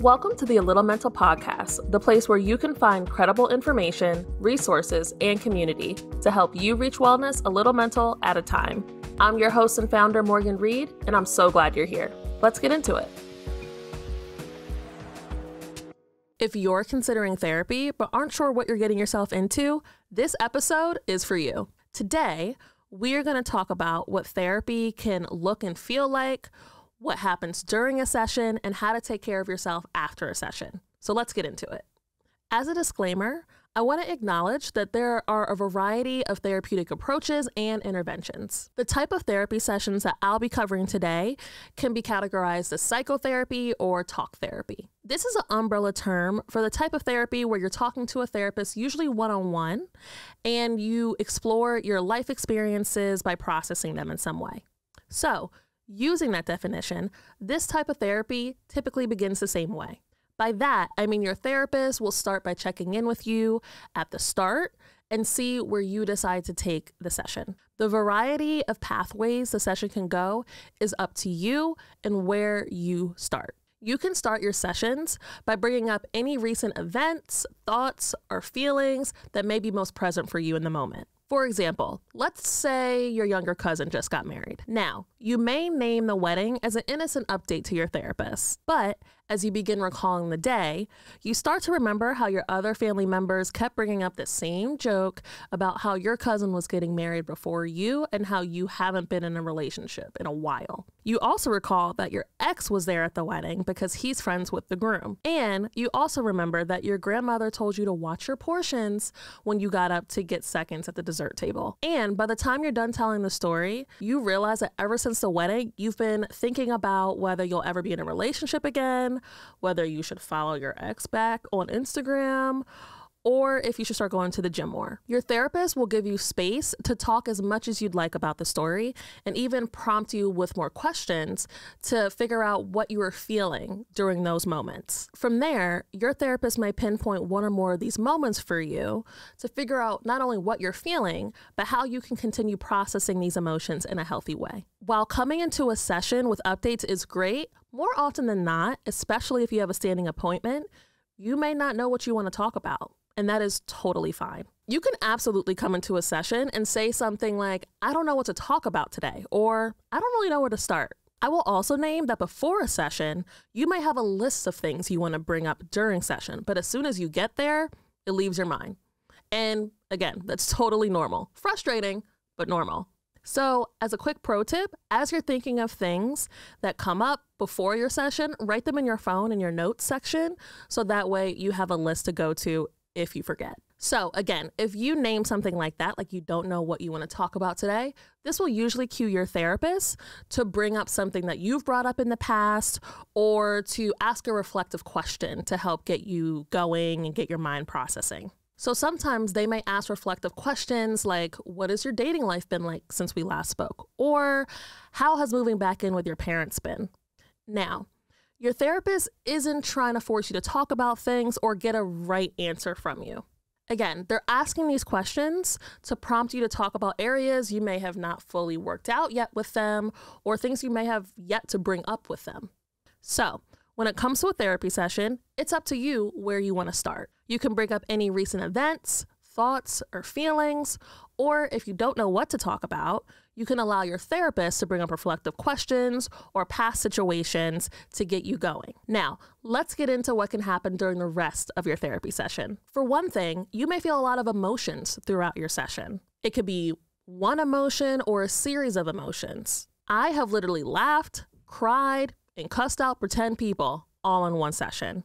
Welcome to the A.Little.Mental podcast, the place where you can find credible information, resources, and community to help you reach wellness a little mental at a time. I'm your host and founder, Morgan Reed, and I'm so glad you're here. Let's get into it. If you're considering therapy but aren't sure what you're getting yourself into, this episode is for you. Today, we're going to talk about what therapy can look and feel like, what happens during a session, and how to take care of yourself after a session. So let's get into it. As a disclaimer, I want to acknowledge that there are a variety of therapeutic approaches and interventions. The type of therapy sessions that I'll be covering today can be categorized as psychotherapy or talk therapy. This is an umbrella term for the type of therapy where you're talking to a therapist, usually one-on-one, and you explore your life experiences by processing them in some way. So, using that definition, this type of therapy typically begins the same way. By that, I mean your therapist will start by checking in with you at the start and see where you decide to take the session. The variety of pathways the session can go is up to you and where you start. You can start your sessions by bringing up any recent events, thoughts, or feelings that may be most present for you in the moment. For example, let's say your younger cousin just got married. Now, you may name the wedding as an innocent update to your therapist, but as you begin recalling the day, you start to remember how your other family members kept bringing up the same joke about how your cousin was getting married before you and how you haven't been in a relationship in a while. You also recall that your ex was there at the wedding because he's friends with the groom. And you also remember that your grandmother told you to watch your portions when you got up to get seconds at the dessert table. And by the time you're done telling the story, you realize that ever since the wedding, you've been thinking about whether you'll ever be in a relationship again, whether you should follow your ex back on Instagram, or if you should start going to the gym more. Your therapist will give you space to talk as much as you'd like about the story and even prompt you with more questions to figure out what you were feeling during those moments. From there, your therapist may pinpoint one or more of these moments for you to figure out not only what you're feeling, but how you can continue processing these emotions in a healthy way. While coming into a session with updates is great, more often than not, especially if you have a standing appointment, you may not know what you want to talk about. And that is totally fine. You can absolutely come into a session and say something like, I don't know what to talk about today, or I don't really know where to start. I will also name that before a session, you may have a list of things you want to bring up during session, but as soon as you get there, it leaves your mind. And again, that's totally normal. Frustrating, but normal. So as a quick pro tip, as you're thinking of things that come up before your session, write them in your phone in your notes section, so that way you have a list to go to if you forget. So again, if you name something like that, like you don't know what you want to talk about today, this will usually cue your therapist to bring up something that you've brought up in the past or to ask a reflective question to help get you going and get your mind processing. So sometimes they may ask reflective questions like, what has your dating life been like since we last spoke? Or how has moving back in with your parents been? Now, your therapist isn't trying to force you to talk about things or get a right answer from you. Again, they're asking these questions to prompt you to talk about areas you may have not fully worked out yet with them or things you may have yet to bring up with them. So, when it comes to a therapy session, it's up to you where you want to start. You can bring up any recent events, thoughts, or feelings, or if you don't know what to talk about, you can allow your therapist to bring up reflective questions or past situations to get you going. Now, let's get into what can happen during the rest of your therapy session. For one thing, you may feel a lot of emotions throughout your session. It could be one emotion or a series of emotions. I have literally laughed, cried, and cussed out pretend people all in one session.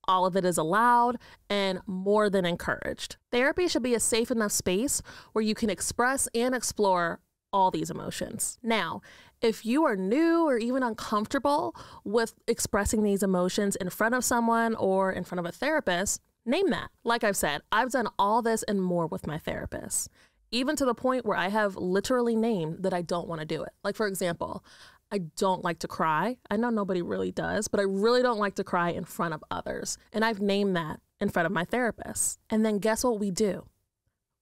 All of it is allowed and more than encouraged. Therapy should be a safe enough space where you can express and explore all these emotions. Now, if you are new or even uncomfortable with expressing these emotions in front of someone or in front of a therapist, name that. Like I've said, I've done all this and more with my therapist, even to the point where I have literally named that I don't want to do it. Like, for example, I don't like to cry. I know nobody really does, but I really don't like to cry in front of others. And I've named that in front of my therapist. And then guess what we do?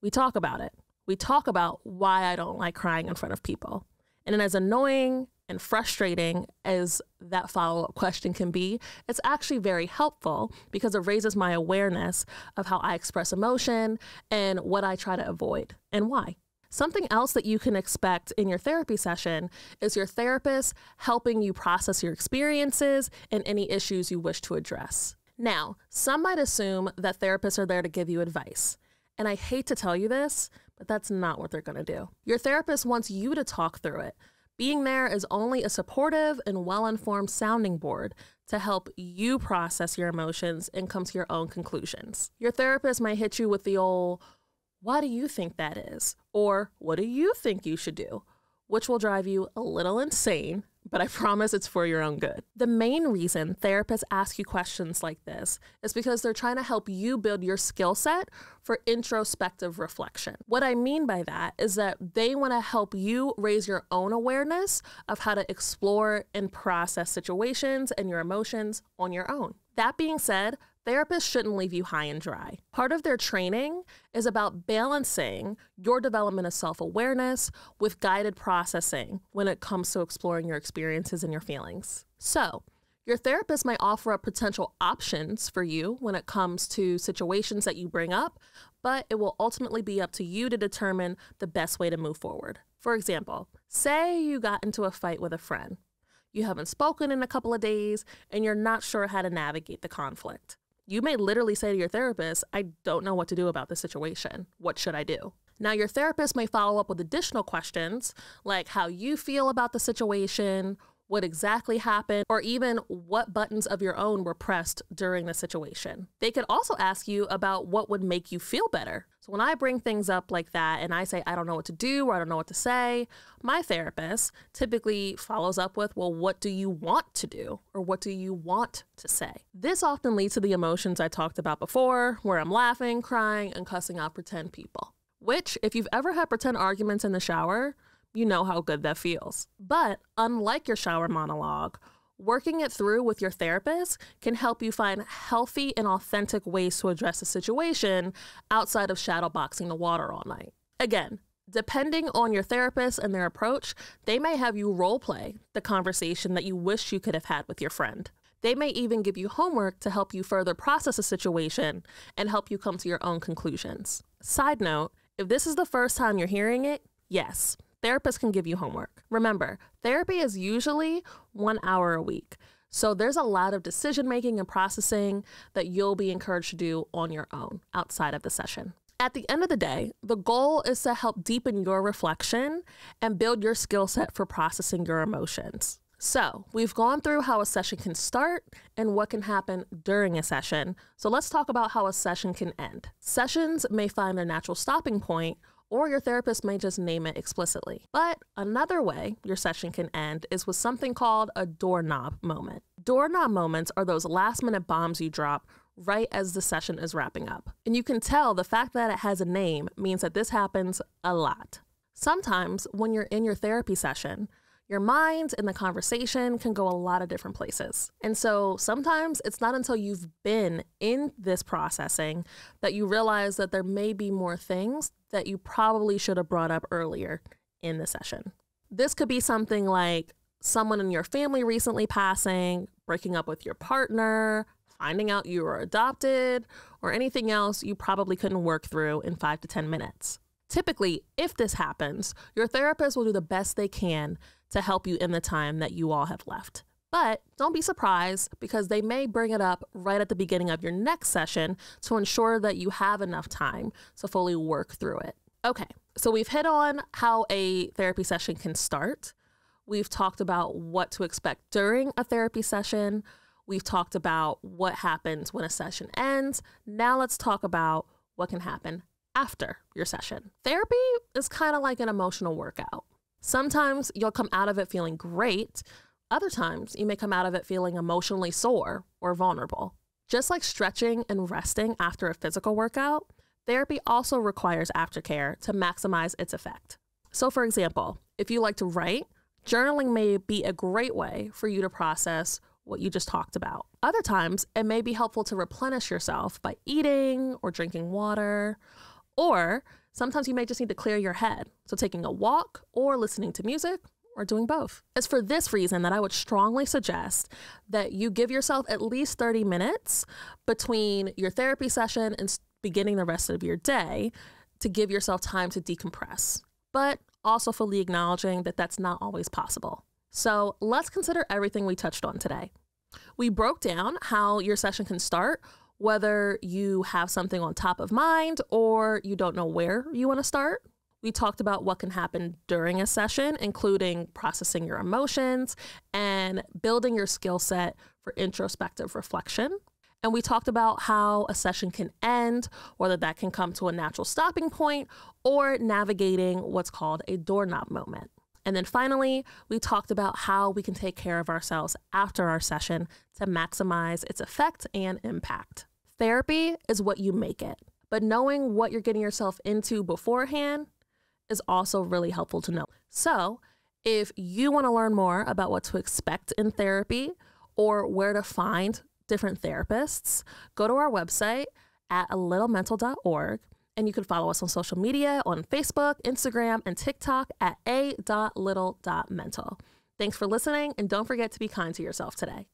We talk about it. We talk about why I don't like crying in front of people. And then as annoying and frustrating as that follow-up question can be, it's actually very helpful because it raises my awareness of how I express emotion and what I try to avoid and why. Something else that you can expect in your therapy session is your therapist helping you process your experiences and any issues you wish to address. Now, some might assume that therapists are there to give you advice. And I hate to tell you this, but that's not what they're going to do. Your therapist wants you to talk through it. Being there is only a supportive and well-informed sounding board to help you process your emotions and come to your own conclusions. Your therapist might hit you with the old, "Why do you think that is?" Or "What do you think you should do?" which will drive you a little insane, but I promise it's for your own good. The main reason therapists ask you questions like this is because they're trying to help you build your skill set for introspective reflection. What I mean by that is that they want to help you raise your own awareness of how to explore and process situations and your emotions on your own. That being said, therapists shouldn't leave you high and dry. Part of their training is about balancing your development of self-awareness with guided processing when it comes to exploring your experiences and your feelings. So, your therapist might offer up potential options for you when it comes to situations that you bring up, but it will ultimately be up to you to determine the best way to move forward. For example, say you got into a fight with a friend. You haven't spoken in a couple of days, and you're not sure how to navigate the conflict. You may literally say to your therapist, "I don't know what to do about this situation. What should I do?" Now, your therapist may follow up with additional questions like how you feel about the situation, what exactly happened, or even what buttons of your own were pressed during the situation. They could also ask you about what would make you feel better. So when I bring things up like that and I say, "I don't know what to do," or "I don't know what to say," my therapist typically follows up with, "Well, what do you want to do?" or "What do you want to say?" This often leads to the emotions I talked about before, where I'm laughing, crying, and cussing out pretend people. Which, if you've ever had pretend arguments in the shower, you know how good that feels. But unlike your shower monologue, working it through with your therapist can help you find healthy and authentic ways to address a situation outside of shadowboxing the water all night. Again, depending on your therapist and their approach, they may have you role play the conversation that you wish you could have had with your friend. They may even give you homework to help you further process a situation and help you come to your own conclusions. Side note, if this is the first time you're hearing it, yes, therapists can give you homework. Remember, therapy is usually 1 hour a week. So there's a lot of decision-making and processing that you'll be encouraged to do on your own outside of the session. At the end of the day, the goal is to help deepen your reflection and build your skill set for processing your emotions. So we've gone through how a session can start and what can happen during a session. So let's talk about how a session can end. Sessions may find their natural stopping point, or your therapist may just name it explicitly. But another way your session can end is with something called a doorknob moment. Doorknob moments are those last-minute bombs you drop right as the session is wrapping up. And you can tell the fact that it has a name means that this happens a lot. Sometimes when you're in your therapy session, your mind and the conversation can go a lot of different places. And so sometimes it's not until you've been in this processing that you realize that there may be more things that you probably should have brought up earlier in the session. This could be something like someone in your family recently passing, breaking up with your partner, finding out you were adopted, or anything else you probably couldn't work through in 5 to 10 minutes. Typically, if this happens, your therapist will do the best they can to help you in the time that you all have left. But don't be surprised because they may bring it up right at the beginning of your next session to ensure that you have enough time to fully work through it. Okay, so we've hit on how a therapy session can start. We've talked about what to expect during a therapy session. We've talked about what happens when a session ends. Now let's talk about what can happen after your session. Therapy is kind of like an emotional workout. Sometimes you'll come out of it feeling great. Other times you may come out of it feeling emotionally sore or vulnerable. Just like stretching and resting after a physical workout, therapy also requires aftercare to maximize its effect. So for example, if you like to write, journaling may be a great way for you to process what you just talked about. Other times, it may be helpful to replenish yourself by eating or drinking water. Or sometimes you may just need to clear your head. So taking a walk or listening to music or doing both. It's for this reason that I would strongly suggest that you give yourself at least 30 minutes between your therapy session and beginning the rest of your day to give yourself time to decompress, but also fully acknowledging that that's not always possible. So let's consider everything we touched on today. We broke down how your session can start, whether you have something on top of mind or you don't know where you want to start. We talked about what can happen during a session, including processing your emotions and building your skill set for introspective reflection. And we talked about how a session can end, whether that can come to a natural stopping point or navigating what's called a doorknob moment. And then finally, we talked about how we can take care of ourselves after our session to maximize its effect and impact. Therapy is what you make it, but knowing what you're getting yourself into beforehand is also really helpful to know. So if you want to learn more about what to expect in therapy or where to find different therapists, go to our website at A.Little.Mental.org, and you can follow us on social media on Facebook, Instagram, and TikTok at A.Little.Mental. Thanks for listening, and don't forget to be kind to yourself today.